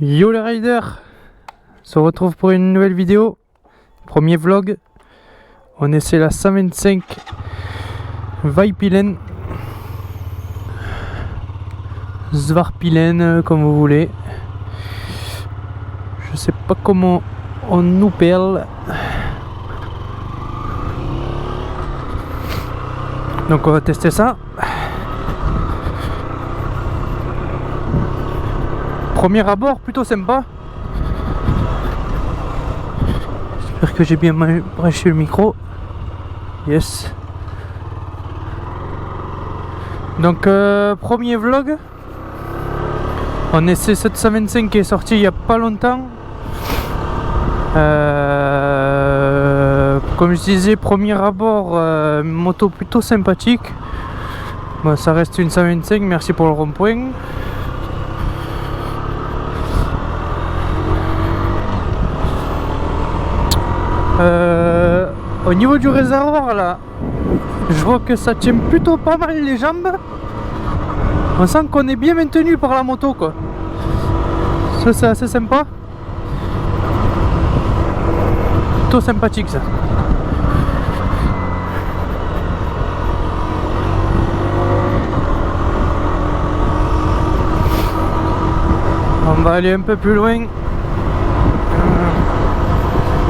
Yo les riders, on se retrouve pour une nouvelle vidéo, premier vlog. On essaie la 125 Vaipilen, Svarpilen comme vous voulez. Je sais pas comment on nous perle. Donc on va tester ça. Premier abord plutôt sympa. J'espère que j'ai bien branché le micro. Yes. Donc premier vlog. On essaie 725 qui est sorti il y a pas longtemps. Comme je disais, premier abord, moto plutôt sympathique. Bon, ça reste une 125, merci pour le rond-point. Au niveau du réservoir là, je vois que ça tient plutôt pas mal les jambes. On sent qu'on est bien maintenu par la moto quoi. Ça c'est assez sympa. Plutôt sympathique ça. On va aller un peu plus loin.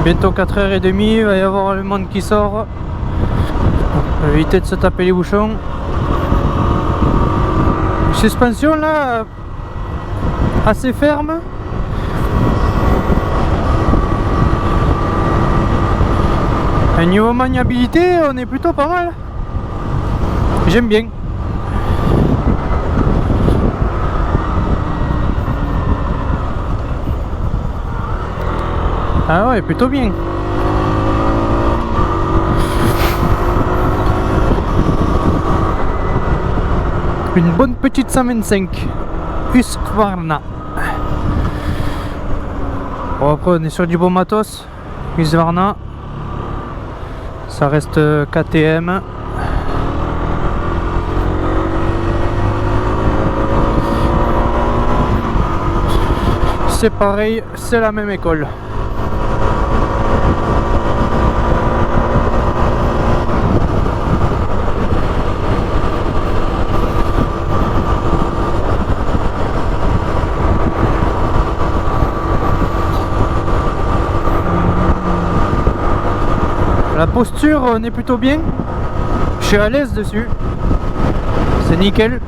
Bientôt 4h30, il va y avoir le monde qui sort. On va éviter de se taper les bouchons. Suspension là, assez ferme. Et niveau maniabilité, on est plutôt pas mal. J'aime bien. Ah ouais, plutôt bien. Une bonne petite 125 Husqvarna. Bon, après on est sur du bon matos. Husqvarna. Ça reste KTM. C'est pareil, c'est la même école. La posture, on est plutôt bien. Je suis à l'aise dessus. C'est nickel.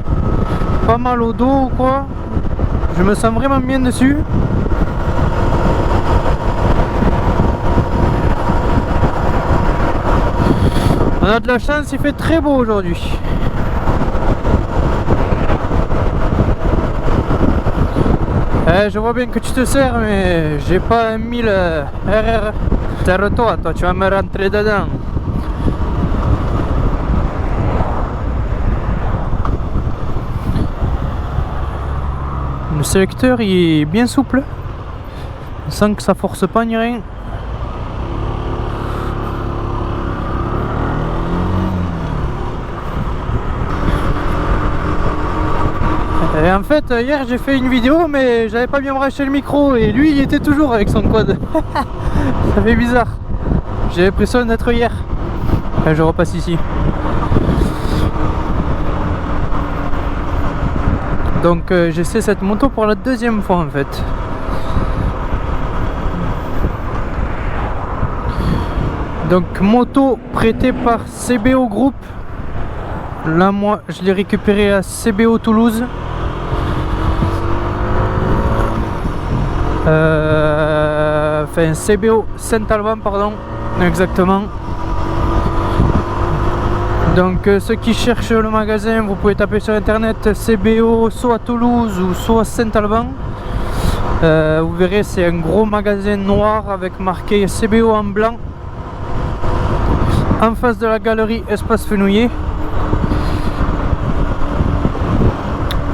Pas mal au dos ou quoi. Je me sens vraiment bien dessus. On a de la chance, il fait très beau aujourd'hui. Je vois bien que tu te sers, mais j'ai pas un 1000 RR. Serre-toi, toi, tu vas me rentrer dedans. Le sélecteur il est bien souple. On sent que ça force pas ni rien. Et en fait hier j'ai fait une vidéo mais j'avais pas bien branché le micro et lui il était toujours avec son quad. Ça fait bizarre. J'ai l'impression d'être hier. Je repasse ici. Donc j'essaie cette moto pour la deuxième fois en fait. Donc moto prêtée par CBO Group. Là moi je l'ai récupéré à CBO Toulouse. Enfin CBO Saint-Alban pardon, exactement. Donc ceux qui cherchent le magasin, vous pouvez taper sur internet CBO soit Toulouse ou soit Saint-Alban. Vous verrez c'est un gros magasin noir avec marqué CBO en blanc. En face de la galerie Espace Fenouillet.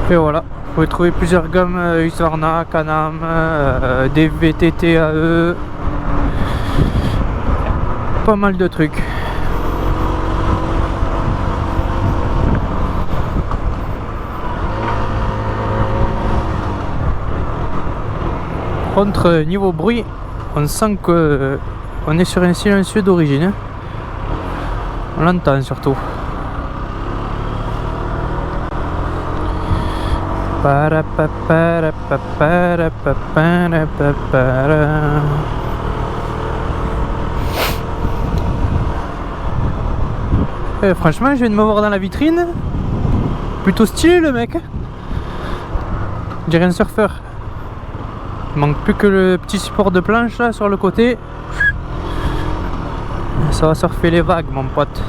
Et voilà. Vous pouvez trouver plusieurs gammes Husqvarna, Can-Am, des VTT AE, pas mal de trucs. contre, niveau bruit, on sent que on est sur un silencieux d'origine. On l'entend surtout. Franchement, je viens de me voir dans la vitrine. Plutôt stylé le mec. On dirait un surfeur. Il manque plus que le petit support de planche là sur le côté. Ça va surfer les vagues, mon pote.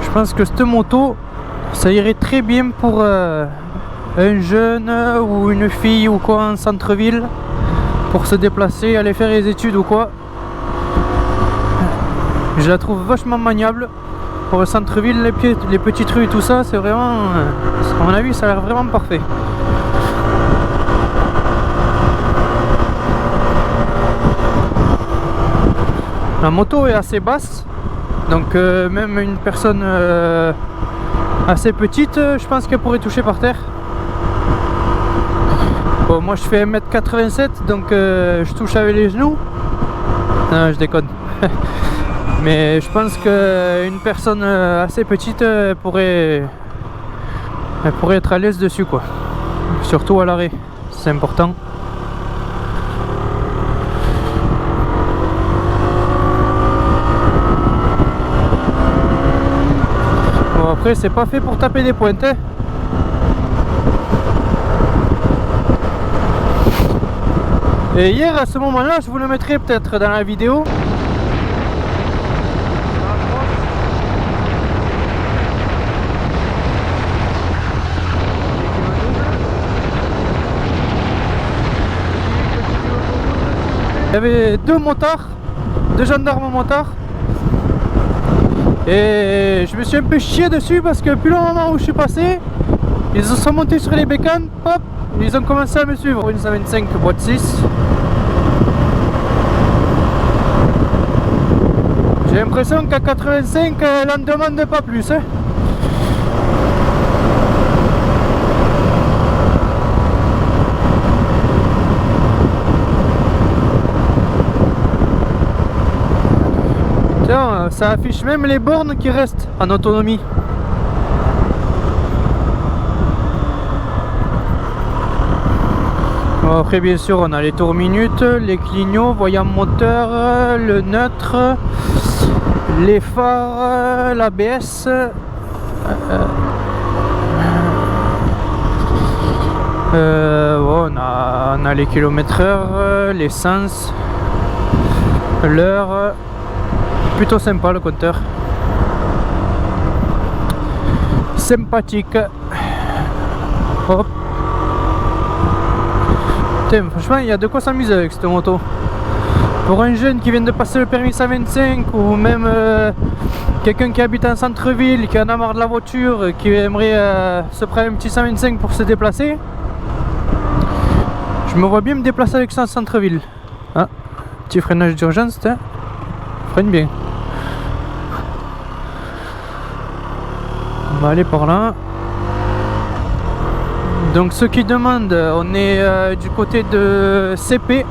Je pense que cette moto, ça irait très bien pour un jeune ou une fille ou quoi en centre-ville, pour se déplacer, aller faire les études ou quoi. Je la trouve vachement maniable. Pour le centre-ville, les petites rues et tout ça, c'est vraiment, à mon avis, ça a l'air vraiment parfait. La moto est assez basse, donc même une personne assez petite, je pense qu'elle pourrait toucher par terre. Bon, moi je fais 1m87, donc je touche avec les genoux. Non, je déconne. Mais je pense qu'une personne assez petite pourrait être à l'aise dessus, quoi. Surtout à l'arrêt, c'est important. Bon, après c'est pas fait pour taper des pointes, hein. Et hier à ce moment-là, je vous le mettrai peut-être dans la vidéo. Il y avait deux motards, deux gendarmes motards. Et je me suis un peu chié dessus parce que plus le moment où je suis passé, ils sont montés sur les bécanes, hop, ils ont commencé à me suivre. Une 125 boîte 6. J'ai l'impression qu'à 85, elle en demande pas plus, hein. Tiens, ça affiche même les bornes qui restent en autonomie. Bon, après bien sûr on a les tours minutes, les clignots, voyants moteur, le neutre, les phares, l'ABS, bon, on a les kilomètres-heure, l'essence, l'heure. Plutôt sympa le compteur. Sympathique. Hop. Putain, franchement, il y a de quoi s'amuser avec cette moto. Pour un jeune qui vient de passer le permis 125 ou même quelqu'un qui habite en centre-ville, qui en a marre de la voiture, qui aimerait se prendre un petit 125 pour se déplacer, je me vois bien me déplacer avec ça en centre-ville. Ah, petit freinage d'urgence, freine bien. On va aller par là. Donc ceux qui demandent, on est du côté de CP.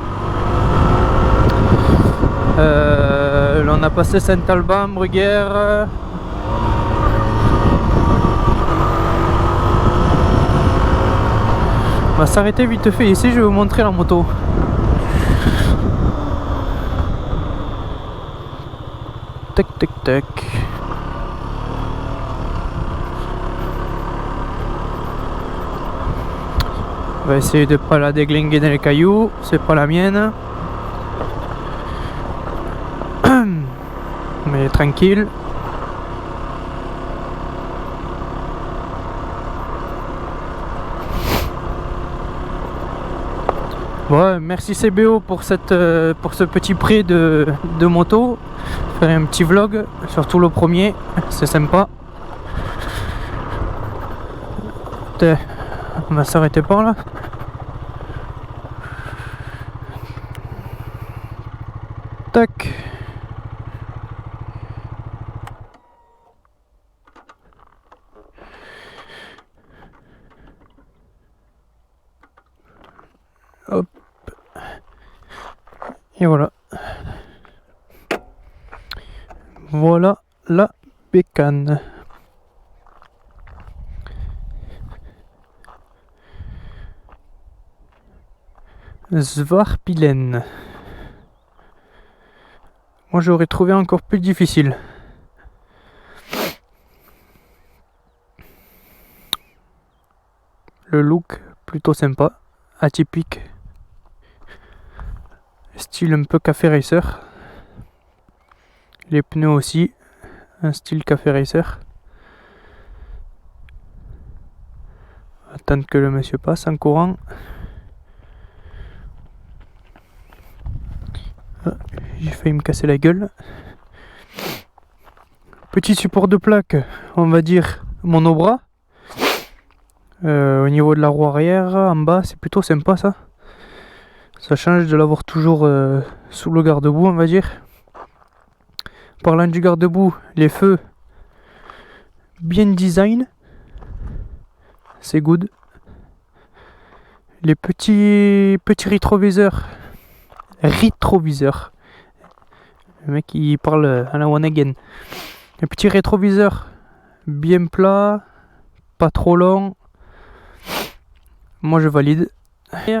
Là on a passé Saint-Alban, Bruguère. On va s'arrêter vite fait ici, je vais vous montrer la moto. Tac tac tac. On va essayer de pas la déglinguer dans les cailloux, c'est pas la mienne. Mais tranquille. Bon, merci CBO pour ce petit prix de moto. Faire un petit vlog, surtout le premier, c'est sympa. On va s'arrêter par là. Tac. Hop. Et voilà. Voilà la bécane. Svartbilen. Moi j'aurais trouvé encore plus difficile. Le look plutôt sympa, atypique. Style un peu café racer. Les pneus aussi, un style café racer. Attendre que le monsieur passe en courant. J'ai failli me casser la gueule. Petit support de plaque, on va dire monobras. Au niveau de la roue arrière, en bas, c'est plutôt sympa ça. Ça change de l'avoir toujours sous le garde-boue, on va dire. Parlant du garde-boue, les feux bien design. C'est good. Les petits rétroviseurs. Le mec il parle à la one again. Les petits rétroviseurs bien plats, pas trop long. Moi je valide.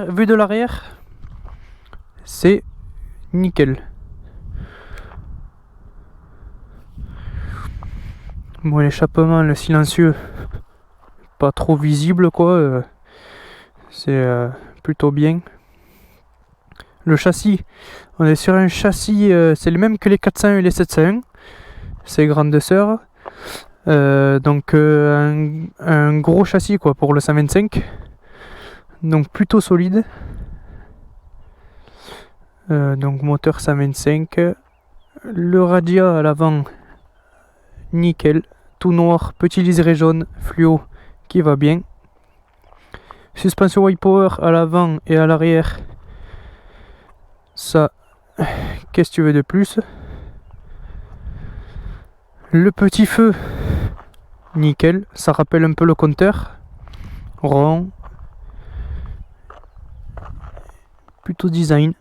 Vue de l'arrière, c'est nickel. Bon, l'échappement, le silencieux, pas trop visible quoi. C'est plutôt bien. Le châssis, on est sur un châssis, c'est le même que les 401 et les 701. C'est grande sœur. Donc un gros châssis quoi pour le 125. Donc plutôt solide. Donc moteur 125. Le radia à l'avant, nickel. Tout noir, petit liseré jaune, fluo qui va bien. Suspension white power à l'avant et à l'arrière. Ça, qu'est-ce que tu veux de plus? Le petit feu, nickel. Ça rappelle un peu le compteur. Rond. Plutôt design.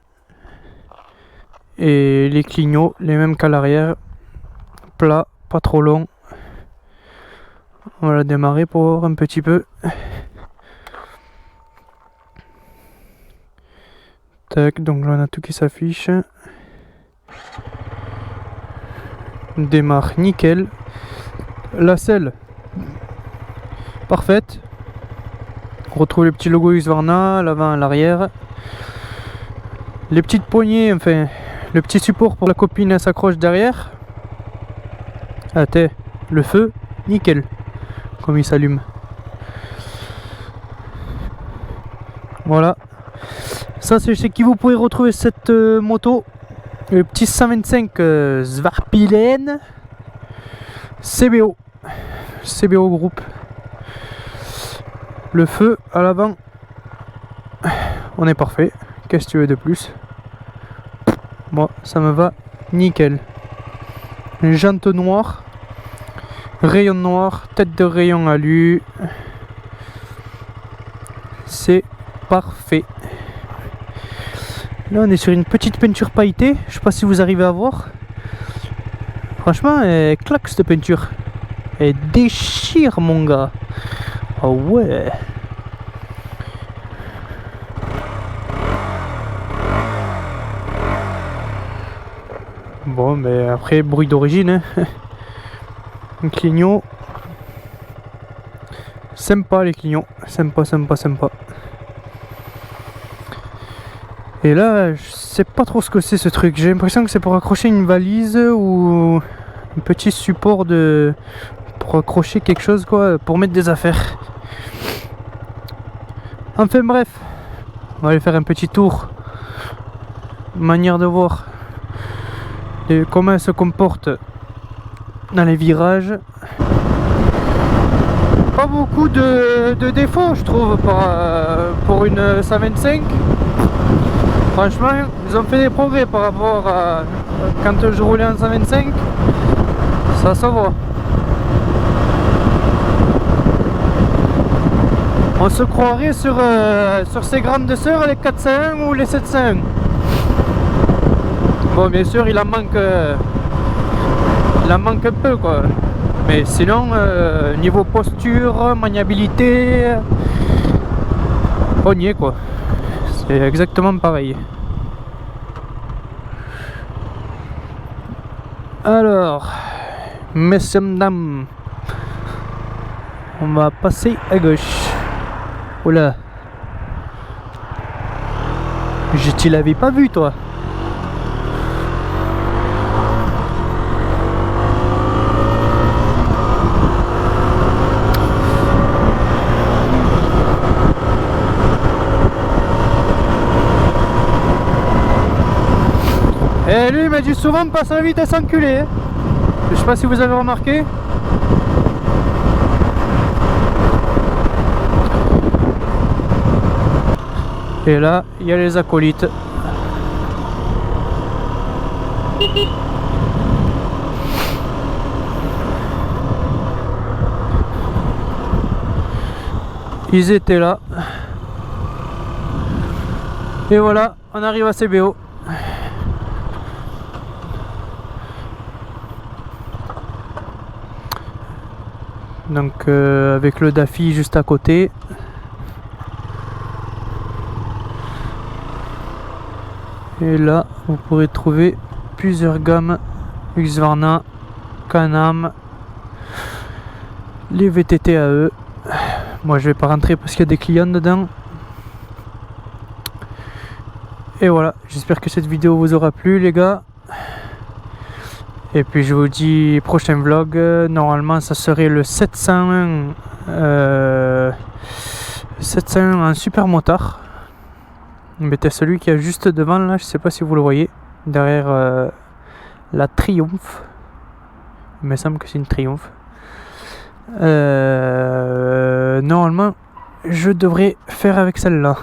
Et les clignots, les mêmes qu'à l'arrière. Plat, pas trop long. On va la démarrer pour voir un petit peu. Tac, donc là on a tout qui s'affiche. Démarre nickel. La selle parfaite. On retrouve les petits logos Husqvarna à l'avant, à l'arrière. Les petites poignées, enfin le petit support pour la copine elle s'accroche derrière. Le feu nickel comme il s'allume. Voilà. Ça c'est chez qui vous pouvez retrouver cette moto. Le petit 125 Svartbilen CBO groupe. Le feu à l'avant, on est parfait. Qu'est-ce que tu veux de plus? Moi ça me va nickel. Jante noire, rayon noir, tête de rayon alu. C'est parfait. Là on est sur une petite peinture pailletée. Je sais pas si vous arrivez à voir. Franchement elle claque cette peinture. Elle déchire mon gars. Ah ouais. Bon mais après bruit d'origine hein. Un clignot. Sympa les clignots. Sympa. Et là, je sais pas trop ce que c'est ce truc. J'ai l'impression que c'est pour accrocher une valise ou un petit support pour accrocher quelque chose quoi, pour mettre des affaires. Enfin bref, on va aller faire un petit tour. Manière de voir comment elle se comporte dans les virages. Pas beaucoup de défauts je trouve pour une 125. Franchement, ils ont fait des progrès par rapport à quand je roulais en 125. Ça se voit. On se croirait sur ces grandes sœurs, les 401 ou les 701. Bon, bien sûr, il en manque un peu, quoi. Mais sinon, niveau posture, maniabilité, on y est, quoi. C'est exactement pareil. Alors, messieurs, dames, on va passer à gauche. Oula. Je t'y l'avais pas vu, toi. Et lui il m'a dit souvent de passer à la vitesse enculée. Hein. Je sais pas si vous avez remarqué. Et là, il y a les acolytes. Ils étaient là. Et voilà, on arrive à CBO. Donc avec le Daffy juste à côté. Et là vous pourrez trouver plusieurs gammes Husqvarna, Can-Am, les VTT AE. Moi je vais pas rentrer parce qu'il y a des clients dedans. Et voilà, j'espère que cette vidéo vous aura plu les gars. Et puis je vous dis prochain vlog, normalement ça serait le 701 en super motard. Mais c'est celui qui est juste devant là, je sais pas si vous le voyez, derrière la Triumph. Il me semble que c'est une Triumph. Normalement je devrais faire avec celle-là.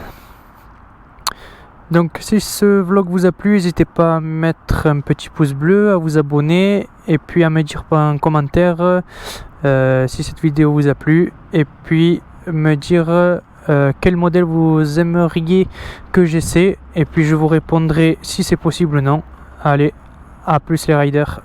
Donc si ce vlog vous a plu, n'hésitez pas à mettre un petit pouce bleu, à vous abonner et puis à me dire en commentaire si cette vidéo vous a plu, et puis me dire quel modèle vous aimeriez que j'essaie, et puis je vous répondrai si c'est possible ou non. Allez, à plus les riders.